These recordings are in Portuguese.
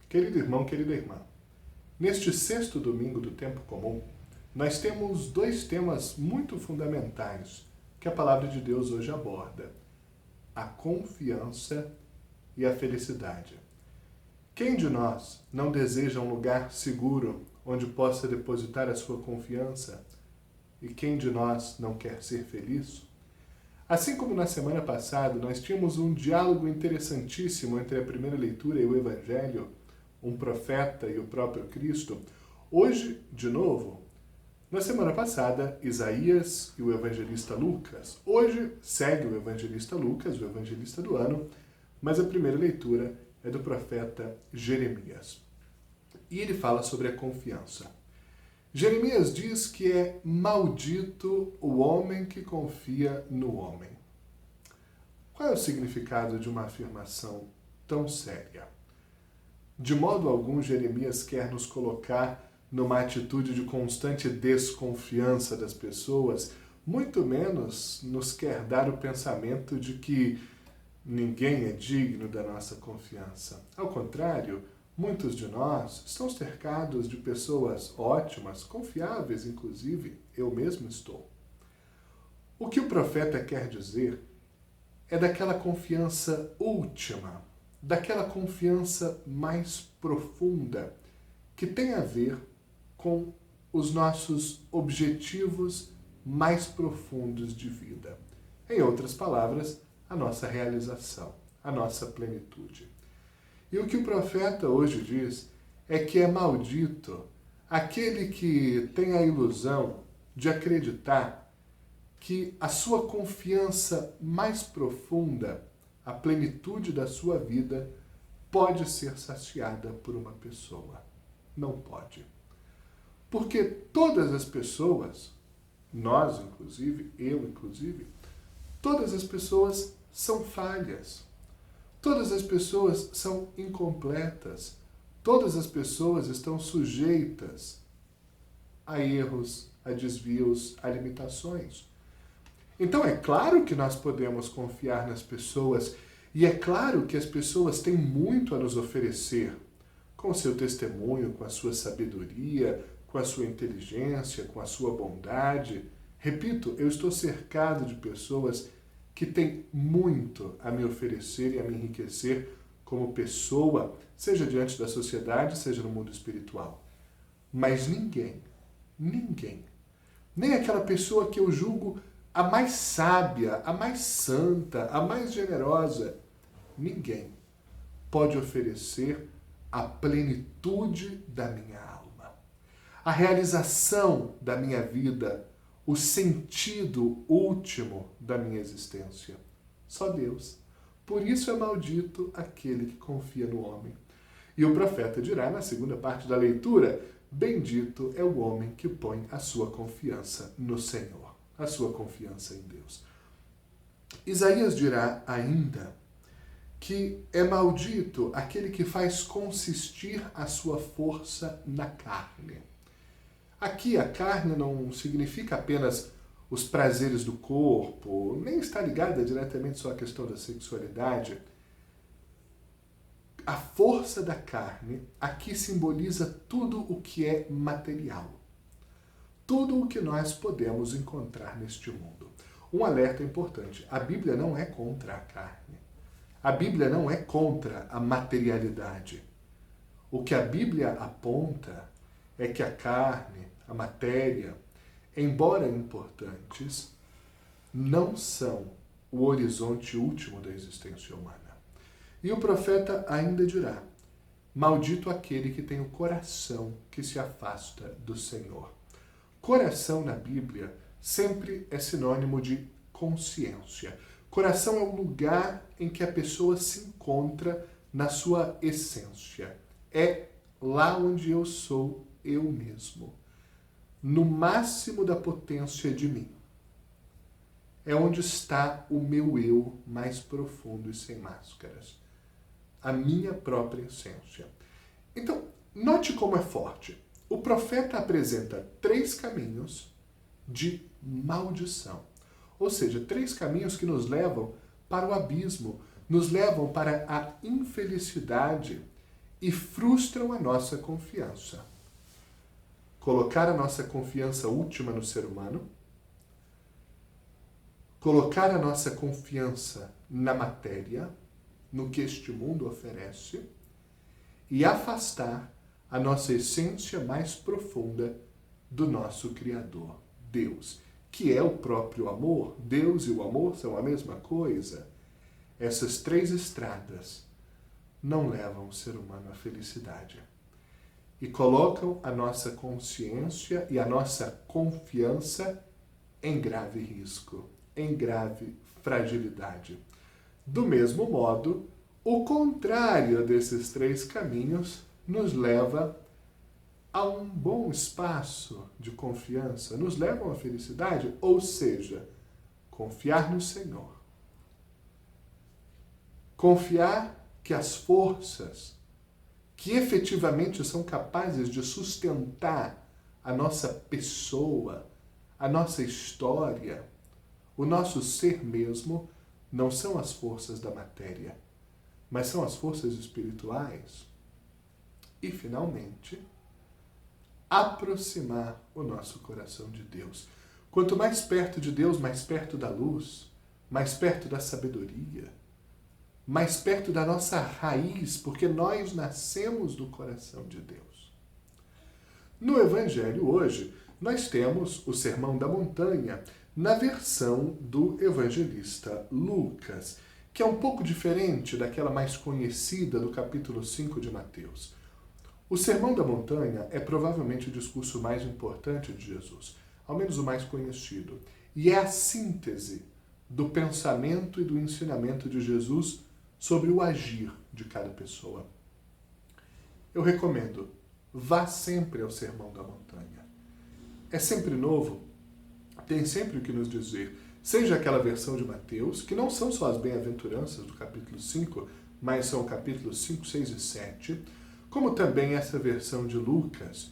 Querido irmão, querida irmã, neste sexto domingo do tempo comum, nós temos dois temas muito fundamentais que a palavra de Deus hoje aborda: a confiança e a felicidade. Quem de nós não deseja um lugar seguro onde possa depositar a sua confiança? E quem de nós não quer ser feliz? Assim como na semana passada nós tínhamos um diálogo interessantíssimo entre a primeira leitura e o Evangelho, um profeta e o próprio Cristo, hoje, de novo, na semana passada, Isaías e o evangelista Lucas. Hoje segue o evangelista Lucas, o evangelista do ano, mas a primeira leitura é do profeta Jeremias. E ele fala sobre a confiança. Jeremias diz que é maldito o homem que confia no homem. Qual é o significado de uma afirmação tão séria? De modo algum, Jeremias quer nos colocar numa atitude de constante desconfiança das pessoas, muito menos nos quer dar o pensamento de que ninguém é digno da nossa confiança. Ao contrário, muitos de nós estão cercados de pessoas ótimas, confiáveis, inclusive, eu mesmo estou. O que o profeta quer dizer é daquela confiança última, daquela confiança mais profunda, que tem a ver com os nossos objetivos mais profundos de vida. Em outras palavras, a nossa realização, a nossa plenitude. E o que o profeta hoje diz é que é maldito aquele que tem a ilusão de acreditar que a sua confiança mais profunda, a plenitude da sua vida, pode ser saciada por uma pessoa. Não pode. Porque todas as pessoas, nós inclusive, eu inclusive, todas as pessoas são falhas. Todas as pessoas são incompletas. Todas as pessoas estão sujeitas a erros, a desvios, a limitações. Então é claro que nós podemos confiar nas pessoas e é claro que as pessoas têm muito a nos oferecer, com o seu testemunho, com a sua sabedoria, com a sua inteligência, com a sua bondade. Repito, eu estou cercado de pessoas que têm muito a me oferecer e a me enriquecer como pessoa, seja diante da sociedade, seja no mundo espiritual. Mas ninguém, nem aquela pessoa que eu julgo a mais sábia, a mais santa, a mais generosa, ninguém pode oferecer a plenitude da minha alma, a realização da minha vida, o sentido último da minha existência. Só Deus. Por isso é maldito aquele que confia no homem. E o profeta dirá na segunda parte da leitura: bendito é o homem que põe a sua confiança no Senhor, a sua confiança em Deus. Isaías dirá ainda que é maldito aquele que faz consistir a sua força na carne. Aqui a carne não significa apenas os prazeres do corpo, nem está ligada diretamente só à questão da sexualidade. A força da carne aqui simboliza tudo o que é material. Tudo o que nós podemos encontrar neste mundo. Um alerta importante: a Bíblia não é contra a carne. A Bíblia não é contra a materialidade. O que a Bíblia aponta é que a carne, a matéria, embora importantes, não são o horizonte último da existência humana. E o profeta ainda dirá: maldito aquele que tem o coração que se afasta do Senhor. Coração na Bíblia sempre é sinônimo de consciência. Coração é o lugar em que a pessoa se encontra na sua essência. É lá onde eu sou eu mesmo, no máximo da potência de mim. É onde está o meu eu mais profundo e sem máscaras. A minha própria essência. Então, note como é forte. O profeta apresenta 3 caminhos de maldição. Ou seja, 3 caminhos que nos levam para o abismo, nos levam para a infelicidade e frustram a nossa confiança. Colocar a nossa confiança última no ser humano, colocar a nossa confiança na matéria, no que este mundo oferece, e afastar a nossa essência mais profunda do nosso Criador, Deus, que é o próprio amor. Deus e o amor são a mesma coisa. Essas três estradas não levam o ser humano à felicidade e colocam a nossa consciência e a nossa confiança em grave risco, em grave fragilidade. Do mesmo modo, o contrário desses três caminhos nos leva a um bom espaço de confiança, nos levam à felicidade, ou seja, confiar no Senhor. Confiar que as forças que efetivamente são capazes de sustentar a nossa pessoa, a nossa história, o nosso ser mesmo, não são as forças da matéria, mas são as forças espirituais. E, finalmente, aproximar o nosso coração de Deus. Quanto mais perto de Deus, mais perto da luz, mais perto da sabedoria, mais perto da nossa raiz, porque nós nascemos do coração de Deus. No Evangelho hoje, nós temos o Sermão da Montanha na versão do evangelista Lucas, que é um pouco diferente daquela mais conhecida do capítulo 5 de Mateus. O Sermão da Montanha é provavelmente o discurso mais importante de Jesus, ao menos o mais conhecido, e é a síntese do pensamento e do ensinamento de Jesus sobre o agir de cada pessoa. Eu recomendo, vá sempre ao Sermão da Montanha. É sempre novo, tem sempre o que nos dizer. Seja aquela versão de Mateus, que não são só as bem-aventuranças do capítulo 5, mas são capítulos 5, 6 e 7, como também essa versão de Lucas,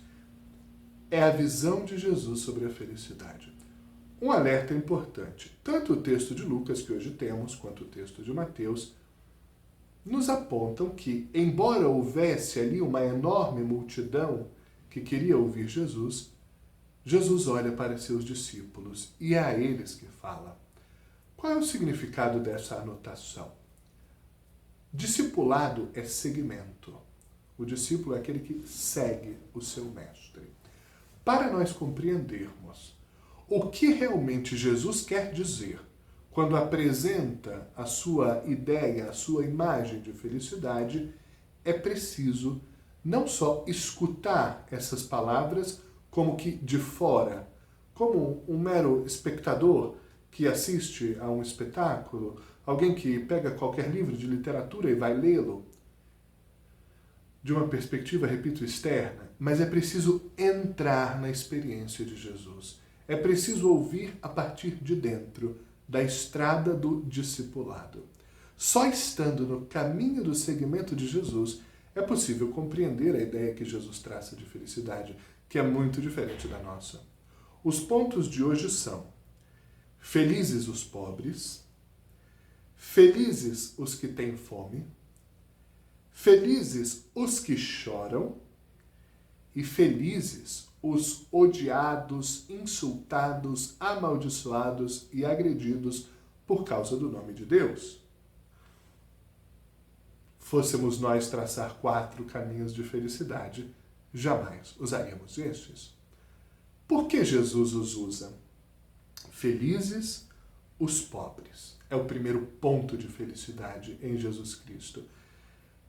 é a visão de Jesus sobre a felicidade. Um alerta importante. Tanto o texto de Lucas, que hoje temos, quanto o texto de Mateus, nos apontam que, embora houvesse ali uma enorme multidão que queria ouvir Jesus, Jesus olha para seus discípulos e é a eles que fala. Qual é o significado dessa anotação? Discipulado é seguimento. O discípulo é aquele que segue o seu mestre. Para nós compreendermos o que realmente Jesus quer dizer quando apresenta a sua ideia, a sua imagem de felicidade, é preciso não só escutar essas palavras como que de fora, como um mero espectador que assiste a um espetáculo, alguém que pega qualquer livro de literatura e vai lê-lo, de uma perspectiva, repito, externa, mas é preciso entrar na experiência de Jesus. É preciso ouvir a partir de dentro, da estrada do discipulado. Só estando no caminho do seguimento de Jesus é possível compreender a ideia que Jesus traça de felicidade, que é muito diferente da nossa. Os pontos de hoje são: felizes os pobres, felizes os que têm fome, felizes os que choram e felizes os odiados, insultados, amaldiçoados e agredidos por causa do nome de Deus. Fôssemos nós traçar 4 caminhos de felicidade, jamais usaríamos estes. Por que Jesus os usa? Felizes os pobres. É o primeiro ponto de felicidade em Jesus Cristo.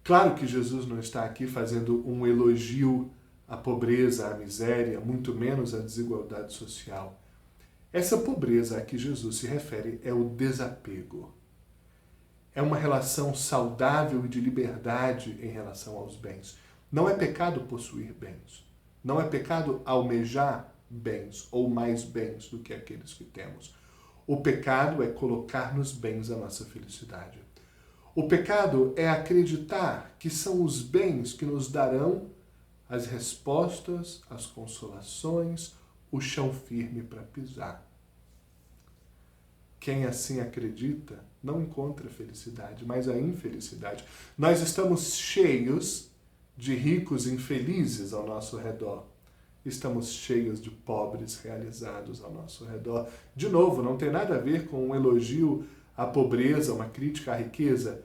Claro que Jesus não está aqui fazendo um elogio à pobreza, à miséria, muito menos à desigualdade social. Essa pobreza a que Jesus se refere é o desapego. É uma relação saudável e de liberdade em relação aos bens. Não é pecado possuir bens. Não é pecado almejar bens ou mais bens do que aqueles que temos. O pecado é colocar nos bens a nossa felicidade. O pecado é acreditar que são os bens que nos darão as respostas, as consolações, o chão firme para pisar. Quem assim acredita não encontra felicidade, mas a infelicidade. Nós estamos cheios de ricos infelizes ao nosso redor. Estamos cheios de pobres realizados ao nosso redor. De novo, não tem nada a ver com um elogio à pobreza, uma crítica à riqueza,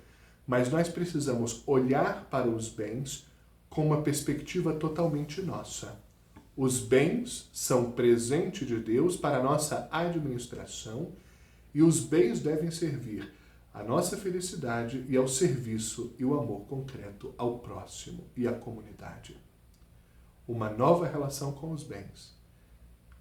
mas nós precisamos olhar para os bens com uma perspectiva totalmente nossa. Os bens são presente de Deus para a nossa administração e os bens devem servir à nossa felicidade e ao serviço e o amor concreto ao próximo e à comunidade. Uma nova relação com os bens.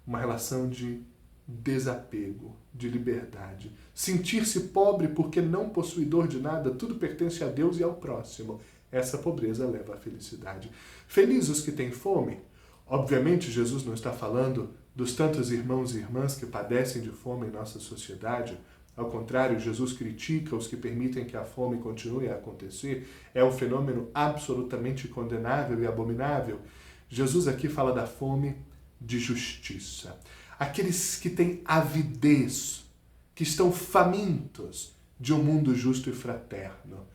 Uma relação de desapego, de liberdade. Sentir-se pobre porque não possuidor de nada, tudo pertence a Deus e ao próximo. Essa pobreza leva à felicidade. Felizes os que têm fome. Obviamente, Jesus não está falando dos tantos irmãos e irmãs que padecem de fome em nossa sociedade. Ao contrário, Jesus critica os que permitem que a fome continue a acontecer. É um fenômeno absolutamente condenável e abominável. Jesus aqui fala da fome de justiça. Aqueles que têm avidez, que estão famintos de um mundo justo e fraterno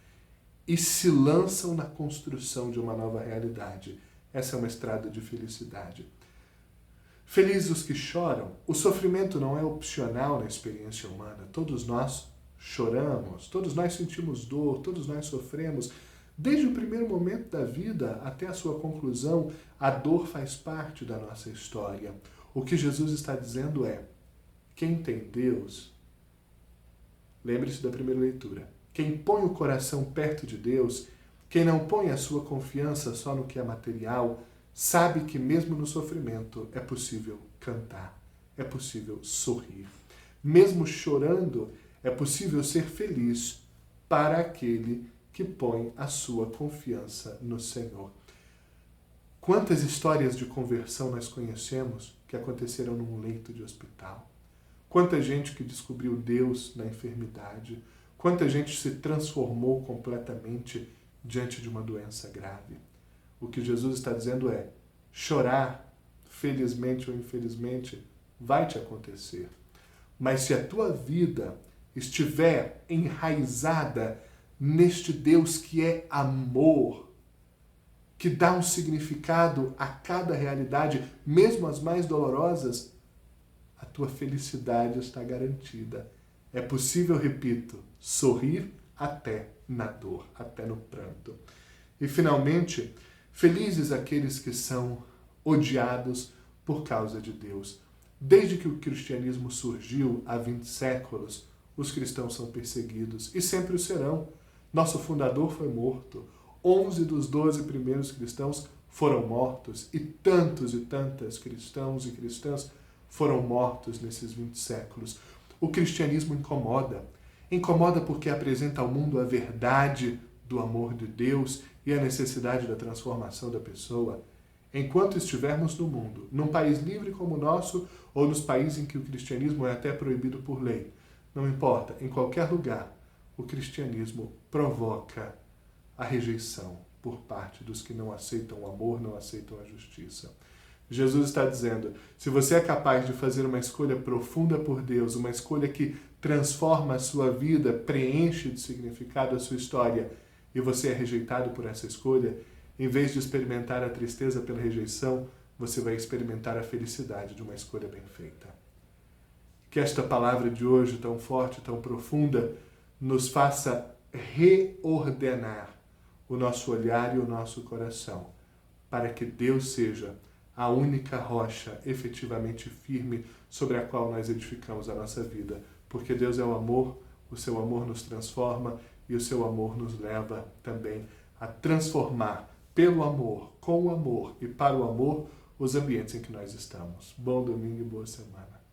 e se lançam na construção de uma nova realidade. Essa é uma estrada de felicidade. Felizes os que choram. O sofrimento não é opcional na experiência humana. Todos nós choramos, todos nós sentimos dor, todos nós sofremos. Desde o primeiro momento da vida até a sua conclusão, a dor faz parte da nossa história. O que Jesus está dizendo é: quem tem Deus, lembre-se da primeira leitura, quem põe o coração perto de Deus, quem não põe a sua confiança só no que é material, sabe que mesmo no sofrimento é possível cantar, é possível sorrir. Mesmo chorando, é possível ser feliz para aquele que põe a sua confiança no Senhor. Quantas histórias de conversão nós conhecemos que aconteceram num leito de hospital? Quanta gente que descobriu Deus na enfermidade? Quanta gente se transformou completamente diante de uma doença grave? O que Jesus está dizendo é: chorar, felizmente ou infelizmente, vai te acontecer. Mas se a tua vida estiver enraizada neste Deus que é amor, que dá um significado a cada realidade, mesmo as mais dolorosas, a tua felicidade está garantida. É possível, repito, sorrir até na dor, até no pranto. E, finalmente, felizes aqueles que são odiados por causa de Deus. Desde que o cristianismo surgiu há 20 séculos, os cristãos são perseguidos e sempre o serão. Nosso fundador foi morto. 11 dos 12 primeiros cristãos foram mortos e tantas cristãos e cristãs foram mortos nesses 20 séculos. O cristianismo incomoda. Incomoda porque apresenta ao mundo a verdade do amor de Deus e a necessidade da transformação da pessoa. Enquanto estivermos no mundo, num país livre como o nosso ou nos países em que o cristianismo é até proibido por lei, não importa, em qualquer lugar, o cristianismo provoca a rejeição por parte dos que não aceitam o amor, não aceitam a justiça. Jesus está dizendo: se você é capaz de fazer uma escolha profunda por Deus, uma escolha que transforma a sua vida, preenche de significado a sua história, e você é rejeitado por essa escolha, em vez de experimentar a tristeza pela rejeição, você vai experimentar a felicidade de uma escolha bem feita. Que esta palavra de hoje, tão forte, tão profunda, nos faça reordenar o nosso olhar e o nosso coração, para que Deus seja a única rocha efetivamente firme sobre a qual nós edificamos a nossa vida. Porque Deus é o amor, o seu amor nos transforma e o seu amor nos leva também a transformar pelo amor, com o amor e para o amor os ambientes em que nós estamos. Bom domingo e boa semana.